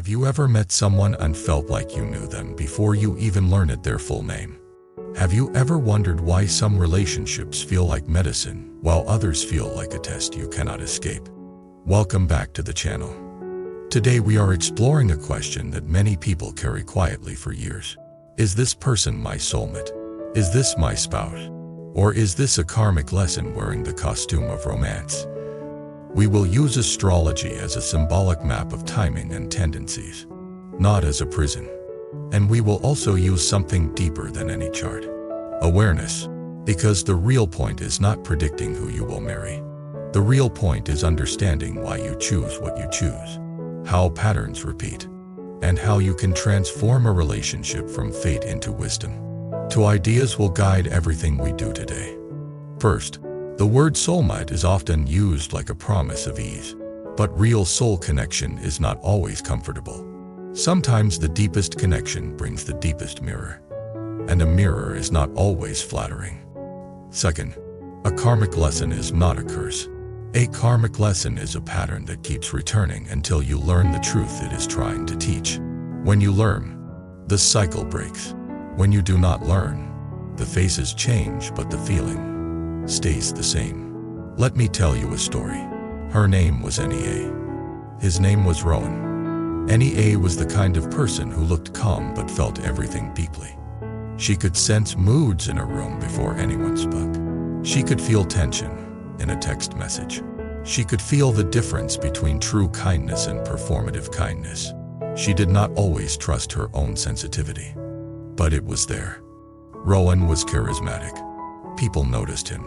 Have you ever met someone and felt like you knew them before you even learned their full name? Have you ever wondered why some relationships feel like medicine, while others feel like a test you cannot escape? Welcome back to the channel. Today we are exploring a question that many people carry quietly for years. Is this person my soulmate? Is this my spouse? Or is this a karmic lesson wearing the costume of romance? We will use astrology as a symbolic map of timing and tendencies, not as a prison. And we will also use something deeper than any chart. Awareness. Because the real point is not predicting who you will marry. The real point is understanding why you choose what you choose, how patterns repeat, and how you can transform a relationship from fate into wisdom. Two ideas will guide everything we do today. First, the word soulmate is often used like a promise of ease, but real soul connection is not always comfortable. Sometimes the deepest connection brings the deepest mirror, and a mirror is not always flattering. Second, a karmic lesson is not a curse. A karmic lesson is a pattern that keeps returning until you learn the truth it is trying to teach. When you learn, the cycle breaks. When you do not learn, the faces change but the feeling stays the same. Let me tell you a story. Her name was Nea. His name was Rowan. Nea was the kind of person who looked calm but felt everything deeply. She could sense moods in a room before anyone spoke. She could feel tension in a text message. She could feel the difference between true kindness and performative kindness. She did not always trust her own sensitivity, but it was there. Rowan was charismatic. People noticed him.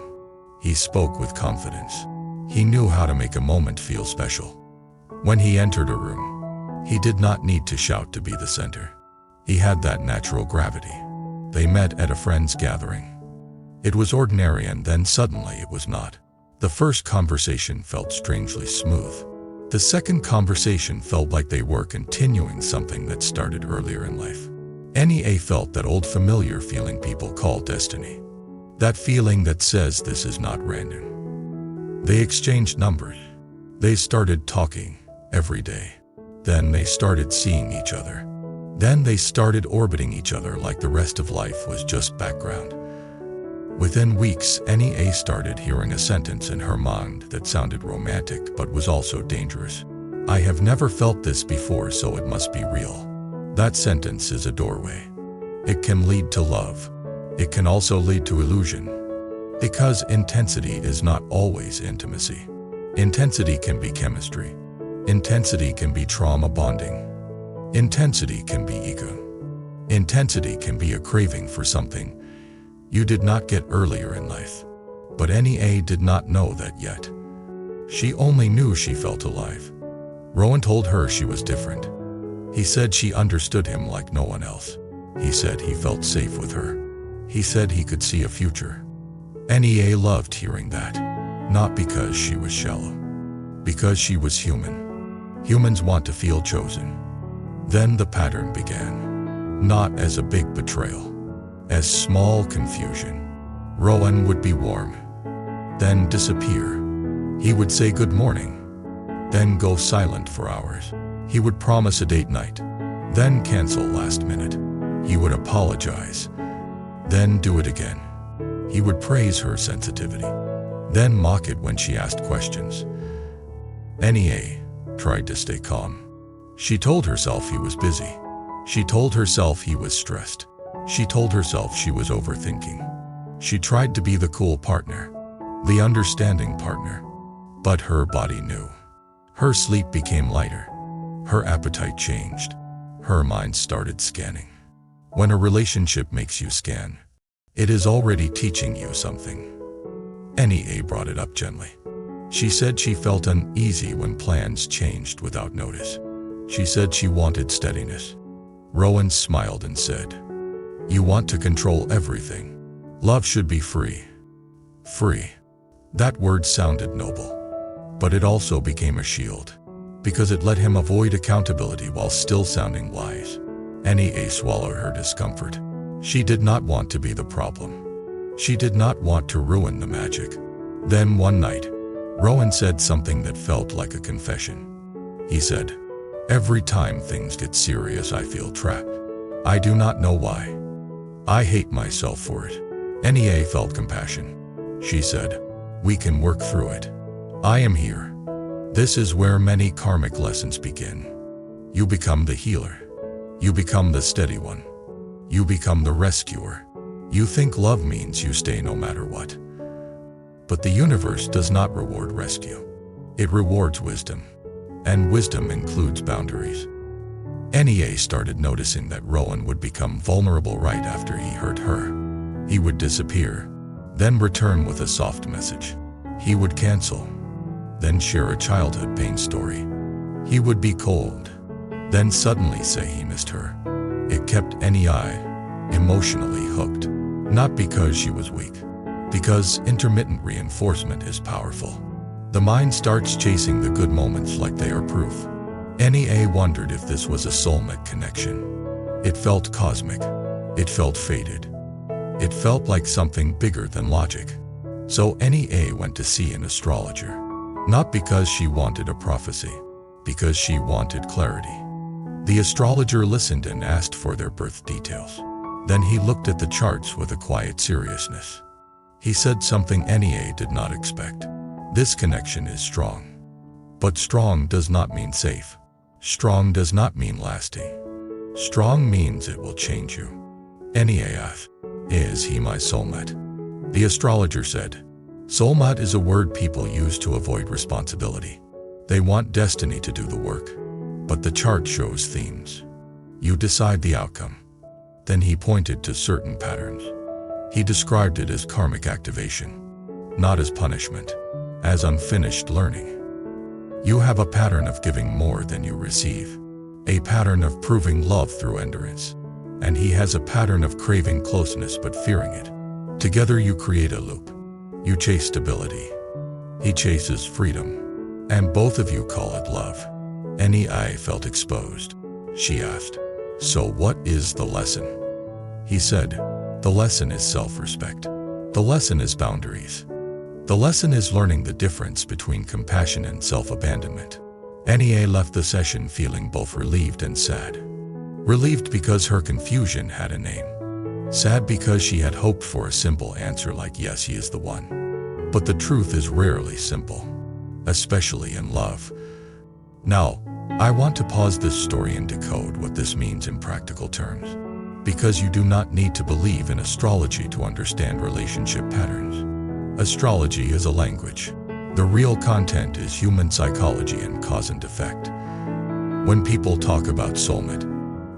He spoke with confidence. He knew how to make a moment feel special. When he entered a room, he did not need to shout to be the center. He had that natural gravity. They met at a friend's gathering. It was ordinary and then suddenly it was not. The first conversation felt strangely smooth. The second conversation felt like they were continuing something that started earlier in life. Nea felt that old familiar feeling people call destiny. That feeling that says this is not random. They exchanged numbers. They started talking every day. Then they started seeing each other. Then they started orbiting each other like the rest of life was just background. Within weeks, Nea started hearing a sentence in her mind that sounded romantic but was also dangerous. I have never felt this before, so it must be real. That sentence is a doorway. It can lead to love. It can also lead to illusion. Because intensity is not always intimacy. Intensity can be chemistry. Intensity can be trauma bonding. Intensity can be ego. Intensity can be a craving for something you did not get earlier in life. But Nea did not know that yet. She only knew she felt alive. Rowan told her she was different. He said she understood him like no one else. He said he felt safe with her. He said he could see a future. Nea loved hearing that. Not because she was shallow. Because she was human. Humans want to feel chosen. Then the pattern began. Not as a big betrayal. As small confusion. Rowan would be warm. Then disappear. He would say good morning. Then go silent for hours. He would promise a date night. Then cancel last minute. He would apologize. Then do it again. He would praise her sensitivity. Then mock it when she asked questions. Nea tried to stay calm. She told herself he was busy. She told herself he was stressed. She told herself she was overthinking. She tried to be the cool partner, the understanding partner. But her body knew. Her sleep became lighter. Her appetite changed. Her mind started scanning. When a relationship makes you scan, it is already teaching you something. Nea brought it up gently. She said she felt uneasy when plans changed without notice. She said she wanted steadiness. Rowan smiled and said, "You want to control everything. Love should be free." Free. That word sounded noble. But it also became a shield. Because it let him avoid accountability while still sounding wise. Nea swallowed her discomfort. She did not want to be the problem. She did not want to ruin the magic. Then one night, Rowan said something that felt like a confession. He said, Every time things get serious, I feel trapped. I do not know why. I hate myself for it. NEA felt compassion. She said, "We can work through it. I am here." This is where many karmic lessons begin. You become the healer. You become the steady one. You become the rescuer. You think love means you stay no matter what. But the universe does not reward rescue. It rewards wisdom. And wisdom includes boundaries. NEA started noticing that Rowan would become vulnerable right after he hurt her. He would disappear, then return with a soft message. He would cancel, then share a childhood pain story. He would be cold, then suddenly say he missed her. It kept NEI emotionally hooked, not because she was weak, because intermittent reinforcement is powerful. The mind starts chasing the good moments like they are proof. NEA wondered if this was a soulmate connection. It felt cosmic. It felt fated. It felt like something bigger than logic. So NEA went to see an astrologer. Not because she wanted a prophecy, because she wanted clarity. The astrologer listened and asked for their birth details. Then he looked at the charts with a quiet seriousness. He said something NEA did not expect. This connection is strong. But strong does not mean safe. Strong does not mean lasting. Strong means it will change you. NEA asked, "Is he my soulmate?" The astrologer said, "Soulmate is a word people use to avoid responsibility. They want destiny to do the work. But the chart shows themes. You decide the outcome." Then he pointed to certain patterns. He described it as karmic activation, not as punishment, as unfinished learning. You have a pattern of giving more than you receive, a pattern of proving love through endurance, and he has a pattern of craving closeness but fearing it. Together you create a loop. You chase stability. He chases freedom, and both of you call it love. NEI felt exposed. She asked, "So what is the lesson?" He said, "The lesson is self-respect. The lesson is boundaries. The lesson is learning the difference between compassion and self-abandonment." NEA left the session feeling both relieved and sad. Relieved because her confusion had a name. Sad because she had hoped for a simple answer like "yes, he is the one." But the truth is rarely simple, especially in love. Now, I want to pause this story and decode what this means in practical terms. Because you do not need to believe in astrology to understand relationship patterns. Astrology is a language. The real content is human psychology and cause and effect. When people talk about soulmate,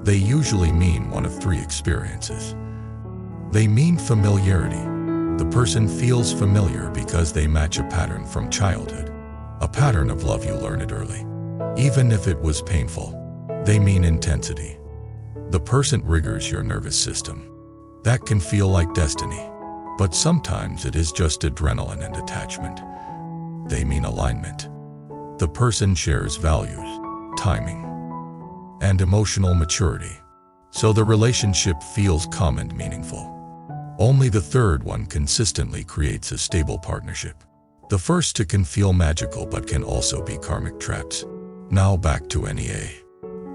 they usually mean one of three experiences. They mean familiarity. The person feels familiar because they match a pattern from childhood, a pattern of love you learned early, even if it was painful. They mean intensity. The person triggers your nervous system. That can feel like destiny, but sometimes it is just adrenaline and attachment. They mean alignment. The person shares values, timing, and emotional maturity, so the relationship feels calm and meaningful. Only the third one consistently creates a stable partnership. The first two can feel magical but can also be karmic traps. Now back to NEA.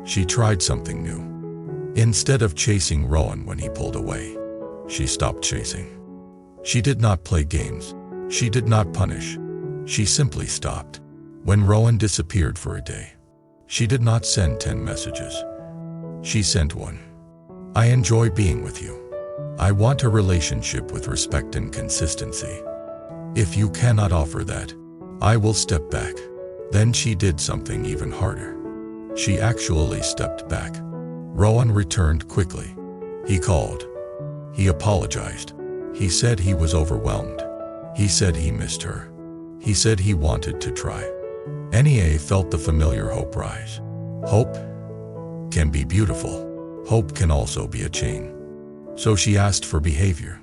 She tried something new. Instead of chasing Rowan when he pulled away, she stopped chasing. She did not play games. She did not punish. She simply stopped. When Rowan disappeared for a day, she did not send 10 messages. She sent one. "I enjoy being with you. I want a relationship with respect and consistency. If you cannot offer that, I will step back." Then she did something even harder. She actually stepped back. Rowan returned quickly. He called. He apologized. He said he was overwhelmed. He said he missed her. He said he wanted to try. NEA felt the familiar hope rise. Hope can be beautiful. Hope can also be a chain. So she asked for behavior,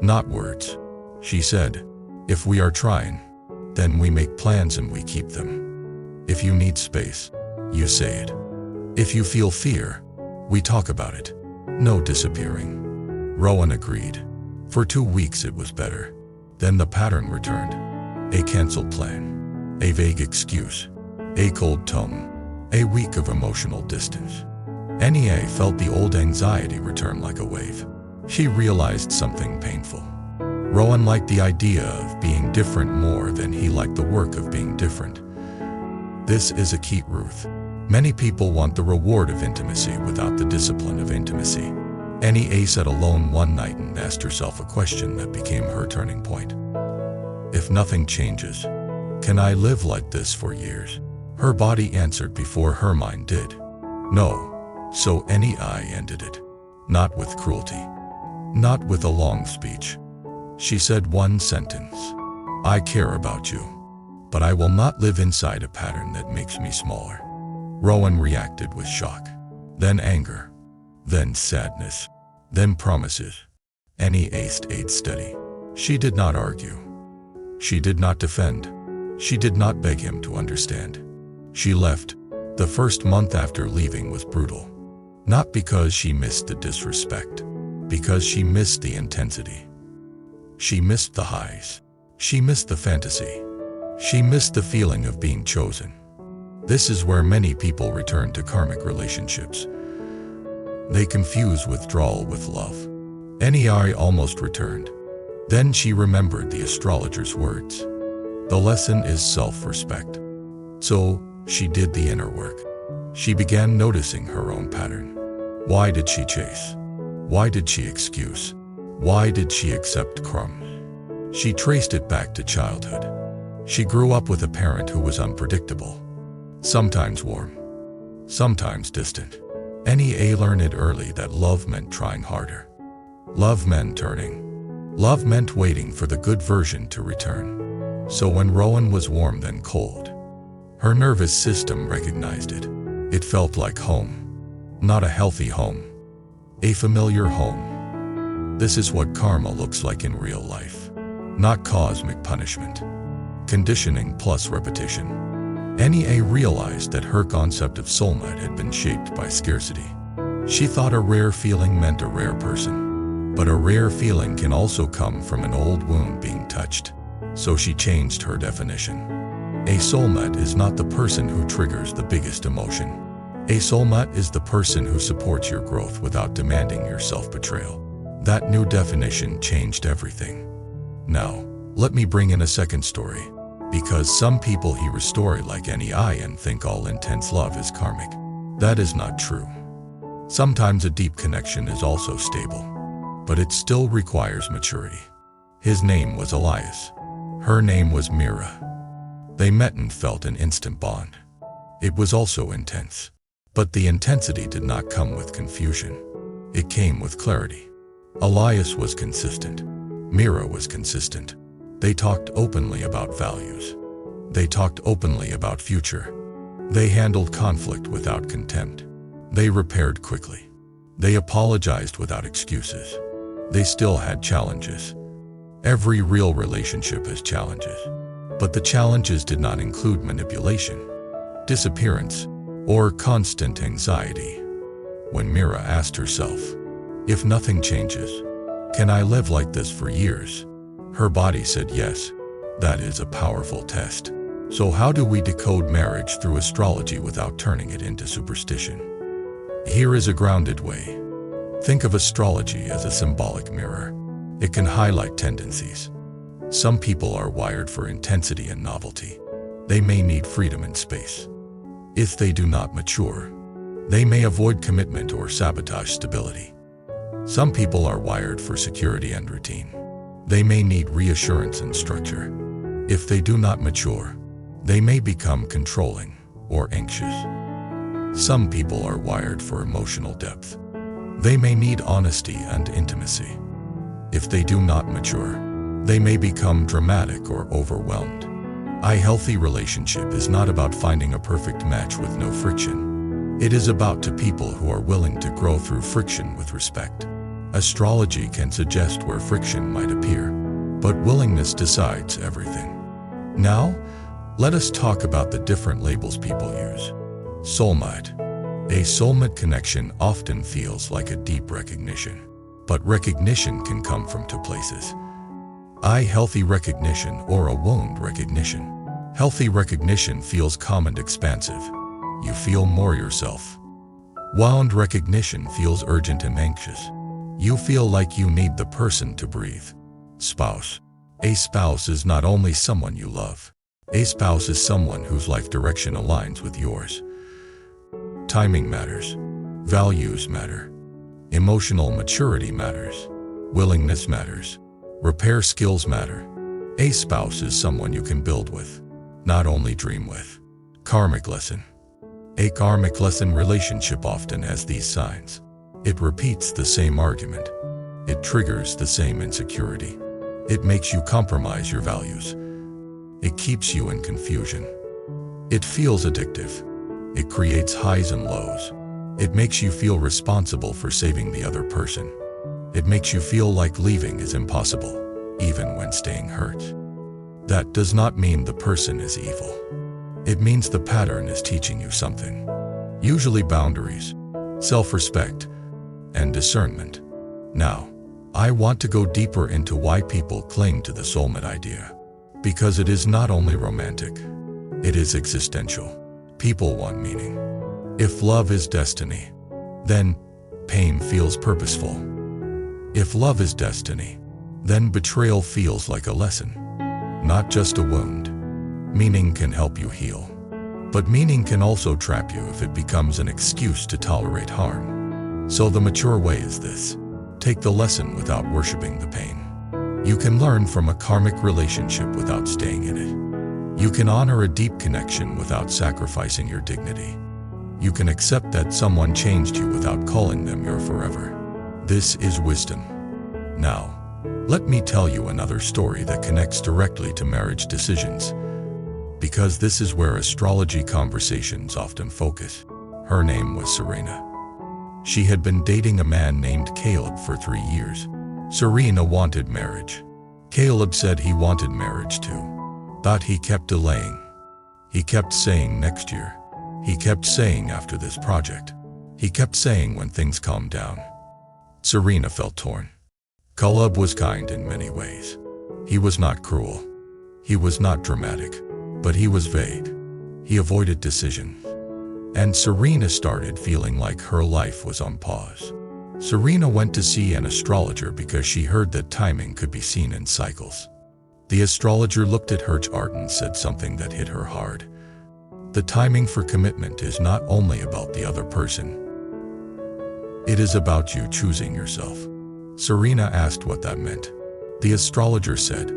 not words. She said, "If we are trying, then we make plans and we keep them. If you need space, you say it. If you feel fear, we talk about it. No disappearing." Rowan agreed. For 2 weeks it was better. Then the pattern returned. A canceled plan. A vague excuse. A cold tone. A week of emotional distance. NEA felt the old anxiety return like a wave. She realized something painful. Rowan liked the idea of being different more than he liked the work of being different. This is a key, Ruth. Many people want the reward of intimacy without the discipline of intimacy. NEA sat alone one night and asked herself a question that became her turning point. If nothing changes, can I live like this for years? Her body answered before her mind did. No. So NEA ended it. Not with cruelty. Not with a long speech. She said one sentence. I care about you, but I will not live inside a pattern that makes me smaller. Rowan reacted with shock, then anger, then sadness, then promises. NEA stayed steady. She did not argue. She did not defend. She did not beg him to understand. She left. The first month after leaving was brutal. Not because she missed the disrespect, because she missed the intensity. She missed the highs. She missed the fantasy. She missed the feeling of being chosen. This is where many people return to karmic relationships. They confuse withdrawal with love. NEA almost returned. Then she remembered the astrologer's words. The lesson is self-respect. So, she did the inner work. She began noticing her own pattern. Why did she chase? Why did she excuse? Why did she accept crumbs? She traced it back to childhood. She grew up with a parent who was unpredictable. Sometimes warm, sometimes distant. NEA learned it early that love meant trying harder. Love meant turning. Love meant waiting for the good version to return. So when Rowan was warm then cold, her nervous system recognized it. It felt like home. Not a healthy home. A familiar home. This is what karma looks like in real life. Not cosmic punishment. Conditioning plus repetition. NEA realized that her concept of soulmate had been shaped by scarcity. She thought a rare feeling meant a rare person. But a rare feeling can also come from an old wound being touched. So she changed her definition. A soulmate is not the person who triggers the biggest emotion. A soulmate is the person who supports your growth without demanding your self-betrayal. That new definition changed everything. Now, let me bring in a second story. Because some people hear a story like NEA and think all intense love is karmic. That is not true. Sometimes a deep connection is also stable. But it still requires maturity. His name was Elias. Her name was Mira. They met and felt an instant bond. It was also intense. But the intensity did not come with confusion. It came with clarity. Elias was consistent. Mira was consistent. They talked openly about values. They talked openly about future. They handled conflict without contempt. They repaired quickly. They apologized without excuses. They still had challenges. Every real relationship has challenges. But the challenges did not include manipulation, disappearance, or constant anxiety. When Mira asked herself, if nothing changes, can I live like this for years? Her body said yes. That is a powerful test. So how do we decode marriage through astrology without turning it into superstition? Here is a grounded way. Think of astrology as a symbolic mirror. It can highlight tendencies. Some people are wired for intensity and novelty. They may need freedom and space. If they do not mature, they may avoid commitment or sabotage stability. Some people are wired for security and routine. They may need reassurance and structure. If they do not mature, they may become controlling or anxious. Some people are wired for emotional depth. They may need honesty and intimacy. If they do not mature, they may become dramatic or overwhelmed. A healthy relationship is not about finding a perfect match with no friction. It is about two people who are willing to grow through friction with respect. Astrology can suggest where friction might appear, but willingness decides everything. Now, let us talk about the different labels people use. Soulmate. A soulmate connection often feels like a deep recognition, but recognition can come from two places. A healthy recognition or a wound recognition. Healthy recognition feels calm and expansive. you feel more yourself. Wound recognition feels urgent and anxious. You feel like you need the person to breathe. Spouse. A spouse is not only someone you love. A spouse is someone whose life direction aligns with yours. Timing matters. Values matter. Emotional maturity matters. Willingness matters. Repair skills matter. A spouse is someone you can build with, not only dream with. Karmic lesson. A karmic lesson relationship often has these signs. It repeats the same argument. It triggers the same insecurity. It makes you compromise your values. It keeps you in confusion. It feels addictive. It creates highs and lows. It makes you feel responsible for saving the other person. It makes you feel like leaving is impossible, even when staying hurts. That does not mean the person is evil. It means the pattern is teaching you something. Usually boundaries, self-respect, and discernment. Now, I want to go deeper into why people cling to the soulmate idea. Because it is not only romantic, it is existential. People want meaning. If love is destiny, then pain feels purposeful. If love is destiny, then betrayal feels like a lesson, not just a wound. Meaning can help you heal, but meaning can also trap you if it becomes an excuse to tolerate harm. So the mature way is this: take the lesson without worshiping the pain. You can learn from a karmic relationship without staying in it. You can honor a deep connection without sacrificing your dignity. You can accept that someone changed you without calling them your forever. This is wisdom. Now, let me tell you another story that connects directly to marriage decisions, because this is where astrology conversations often focus. Her name was Serena. She had been dating a man named Caleb for 3 years. Serena wanted marriage. Caleb said he wanted marriage too, but he kept delaying. He kept saying next year. He kept saying after this project. He kept saying when things calmed down. Serena felt torn. Caleb was kind in many ways. He was not cruel. He was not dramatic, but he was vague. He avoided decisions. And Serena started feeling like her life was on pause. Serena went to see an astrologer because she heard that timing could be seen in cycles. The astrologer looked at her chart and said something that hit her hard. The timing for commitment is not only about the other person. It is about you choosing yourself. Serena asked what that meant. The astrologer said,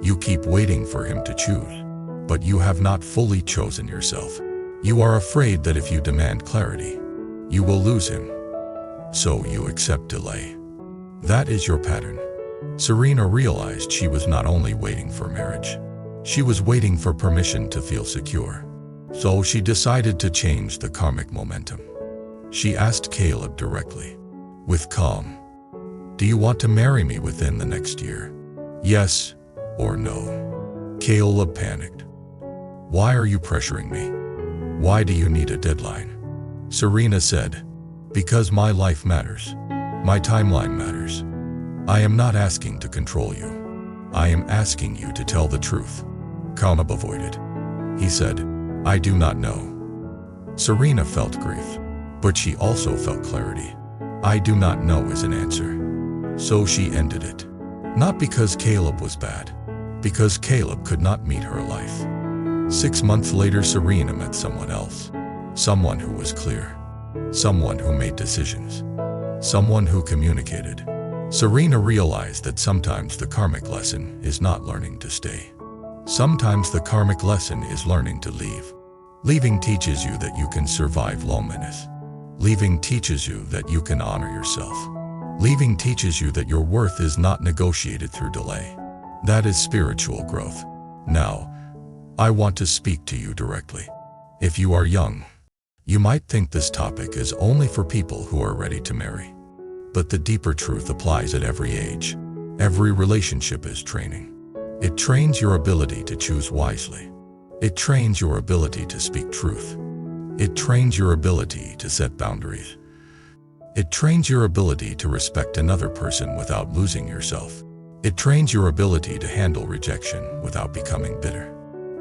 "You keep waiting for him to choose, but you have not fully chosen yourself. You are afraid that if you demand clarity, you will lose him. So you accept delay. That is your pattern." Serena realized she was not only waiting for marriage, she was waiting for permission to feel secure. So she decided to change the karmic momentum. She asked Caleb directly, with calm, "Do you want to marry me within the next year? Yes or no?" Caleb panicked. "Why are you pressuring me? Why do you need a deadline?" Serena said, "Because my life matters. My timeline matters. I am not asking to control you. I am asking you to tell the truth." Caleb avoided. He said, "I do not know." Serena felt grief, but she also felt clarity. "I do not know" is an answer. So she ended it. Not because Caleb was bad, because Caleb could not meet her life. 6 months later, Serena met someone else. Someone who was clear. Someone who made decisions. Someone who communicated. Serena realized that sometimes the karmic lesson is not learning to stay. Sometimes the karmic lesson is learning to leave. Leaving teaches you that you can survive loneliness. Leaving teaches you that you can honor yourself. Leaving teaches you that your worth is not negotiated through delay. That is spiritual growth. Now, I want to speak to you directly. If you are young, you might think this topic is only for people who are ready to marry. But the deeper truth applies at every age. Every relationship is training. It trains your ability to choose wisely. It trains your ability to speak truth. It trains your ability to set boundaries. It trains your ability to respect another person without losing yourself. It trains your ability to handle rejection without becoming bitter.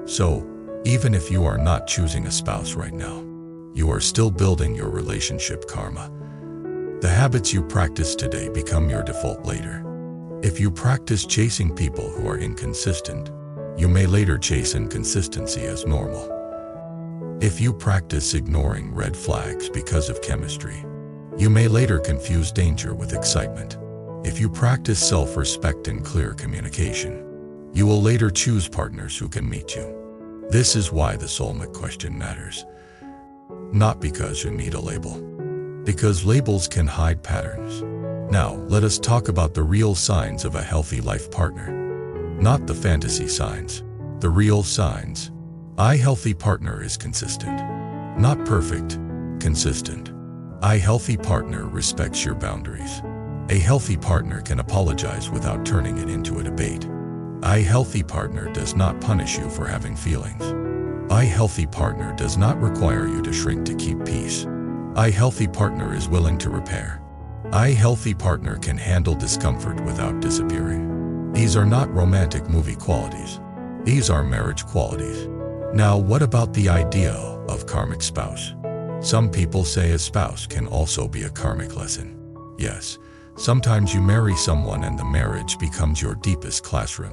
So, Even if you are not choosing a spouse right now, you are still building your relationship karma. The habits you practice today become your default later. If you practice chasing people who are inconsistent, you may later chase inconsistency as normal. If you practice ignoring red flags because of chemistry, you may later confuse danger with excitement. If you practice self-respect and clear communication, you will later choose partners who can meet you. This is why the soulmate question matters. Not because you need a label, because labels can hide patterns. Now, let us talk about the real signs of a healthy life partner. Not the fantasy signs, the real signs. A healthy partner is consistent. Not perfect, consistent. A healthy partner respects your boundaries. A healthy partner can apologize without turning it into a debate. A healthy partner does not punish you for having feelings. A healthy partner does not require you to shrink to keep peace. A healthy partner is willing to repair. A healthy partner can handle discomfort without disappearing. These are not romantic movie qualities. These are marriage qualities. Now, what about the ideal of karmic spouse? Some people say a spouse can also be a karmic lesson. Yes, sometimes you marry someone and the marriage becomes your deepest classroom.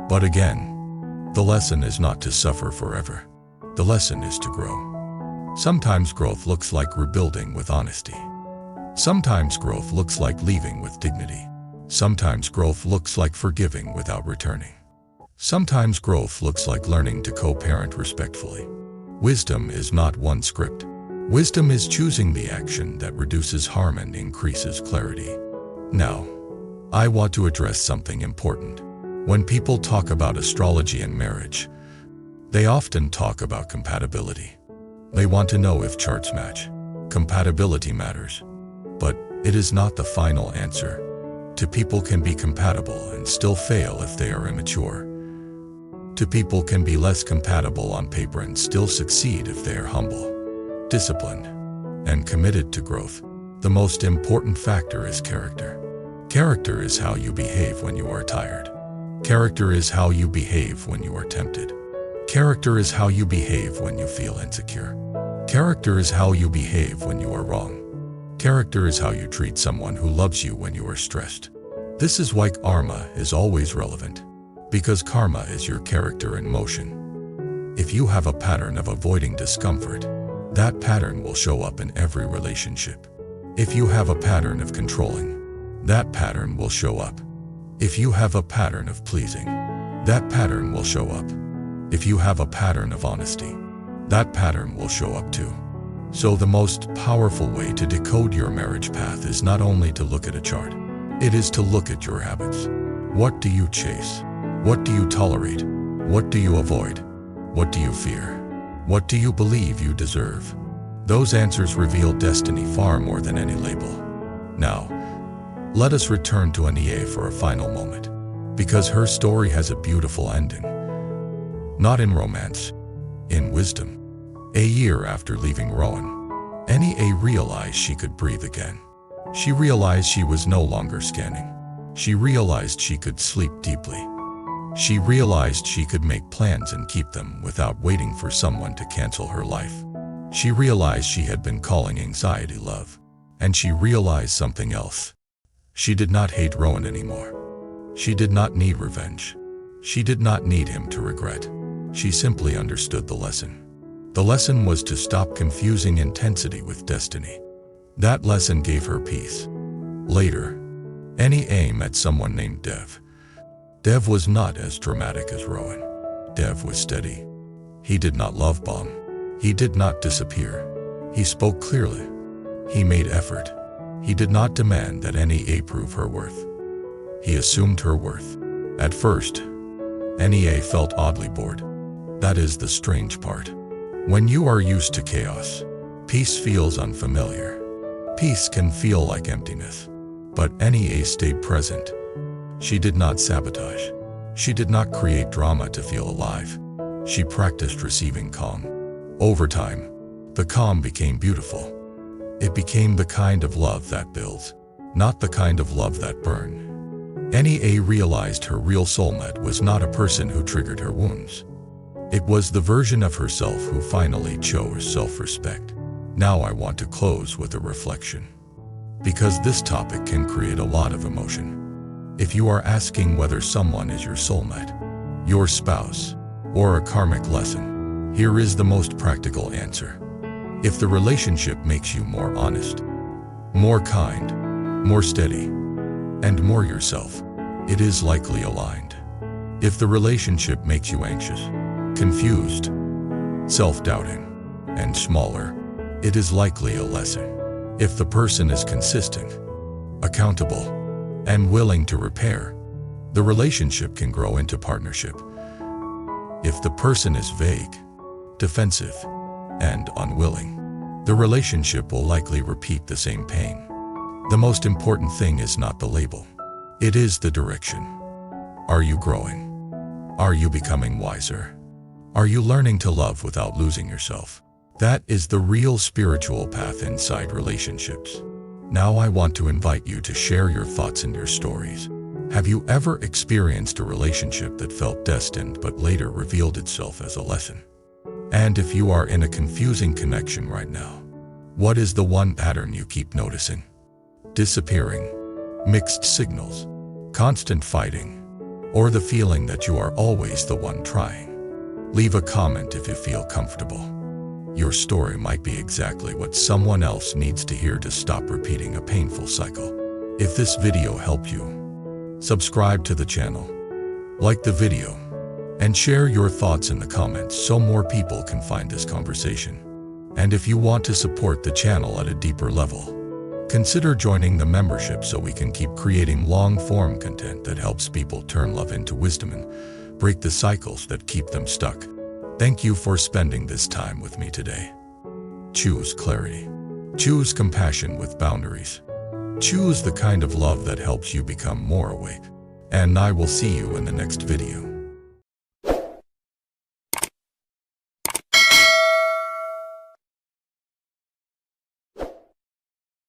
But again, the lesson is not to suffer forever. The lesson is to grow. Sometimes growth looks like rebuilding with honesty. Sometimes growth looks like leaving with dignity. Sometimes growth looks like forgiving without returning. Sometimes growth looks like learning to co-parent respectfully. Wisdom is not one script. Wisdom is choosing the action that reduces harm and increases clarity. Now, I want to address something important. When people talk about astrology and marriage, they often talk about compatibility. They want to know if charts match. Compatibility matters, but it is not the final answer. Two people can be compatible and still fail if they are immature. Two people can be less compatible on paper and still succeed if they are humble, disciplined, and committed to growth. The most important factor is character. Character is how you behave when you are tired. Character is how you behave when you are tempted. Character is how you behave when you feel insecure. Character is how you behave when you are wrong. Character is how you treat someone who loves you when you are stressed. This is why karma is always relevant. Because karma is your character in motion. If you have a pattern of avoiding discomfort, that pattern will show up in every relationship. If you have a pattern of controlling, that pattern will show up. If you have a pattern of pleasing, that pattern will show up. If you have a pattern of honesty, that pattern will show up too. So the most powerful way to decode your marriage path is not only to look at a chart. It is to look at your habits. What do you chase? What do you tolerate? What do you avoid? What do you fear? What do you believe you deserve? Those answers reveal destiny far more than any label. Now, let us return to Ania for a final moment, because her story has a beautiful ending. Not in romance, in wisdom. A year after leaving Rowan, Ania realized she could breathe again. She realized she was no longer scanning. She realized she could sleep deeply. She realized she could make plans and keep them without waiting for someone to cancel her life. She realized she had been calling anxiety love. And she realized something else. She did not hate Rowan anymore. She did not need revenge. She did not need him to regret. She simply understood the lesson. The lesson was to stop confusing intensity with destiny. That lesson gave her peace. Later, Ania met someone named Dev. Dev was not as dramatic as Rowan. Dev was steady. He did not love bomb. He did not disappear. He spoke clearly. He made effort. He did not demand that Ania prove her worth. He assumed her worth. At first, Ania felt oddly bored. That is the strange part. When you are used to chaos, peace feels unfamiliar. Peace can feel like emptiness. But Ania stayed present. She did not sabotage. She did not create drama to feel alive. She practiced receiving calm. Over time, the calm became beautiful. It became the kind of love that builds, not the kind of love that burns. Ania realized her real soulmate was not a person who triggered her wounds. It was the version of herself who finally chose self-respect. Now I want to close with a reflection, because this topic can create a lot of emotion. If you are asking whether someone is your soulmate, your spouse, or a karmic lesson, here is the most practical answer. If the relationship makes you more honest, more kind, more steady, and more yourself, it is likely aligned. If the relationship makes you anxious, confused, self-doubting, and smaller, it is likely a lesson. If the person is consistent, accountable, and willing to repair, the relationship can grow into partnership. If the person is vague, defensive, and unwilling, the relationship will likely repeat the same pain. The most important thing is not the label. It is the direction. Are you growing? Are you becoming wiser? Are you learning to love without losing yourself? That is the real spiritual path inside relationships. Now I want to invite you to share your thoughts and your stories. Have you ever experienced a relationship that felt destined but later revealed itself as a lesson? And if you are in a confusing connection right now, what is the one pattern you keep noticing? Disappearing, mixed signals, constant fighting, or the feeling that you are always the one trying? Leave a comment if you feel comfortable. Your story might be exactly what someone else needs to hear to stop repeating a painful cycle. If this video helped you, subscribe to the channel, like the video, and share your thoughts in the comments so more people can find this conversation. And if you want to support the channel at a deeper level, consider joining the membership so we can keep creating long-form content that helps people turn love into wisdom and break the cycles that keep them stuck. Thank you for spending this time with me today. Choose clarity. Choose compassion with boundaries. Choose the kind of love that helps you become more awake. And I will see you in the next video.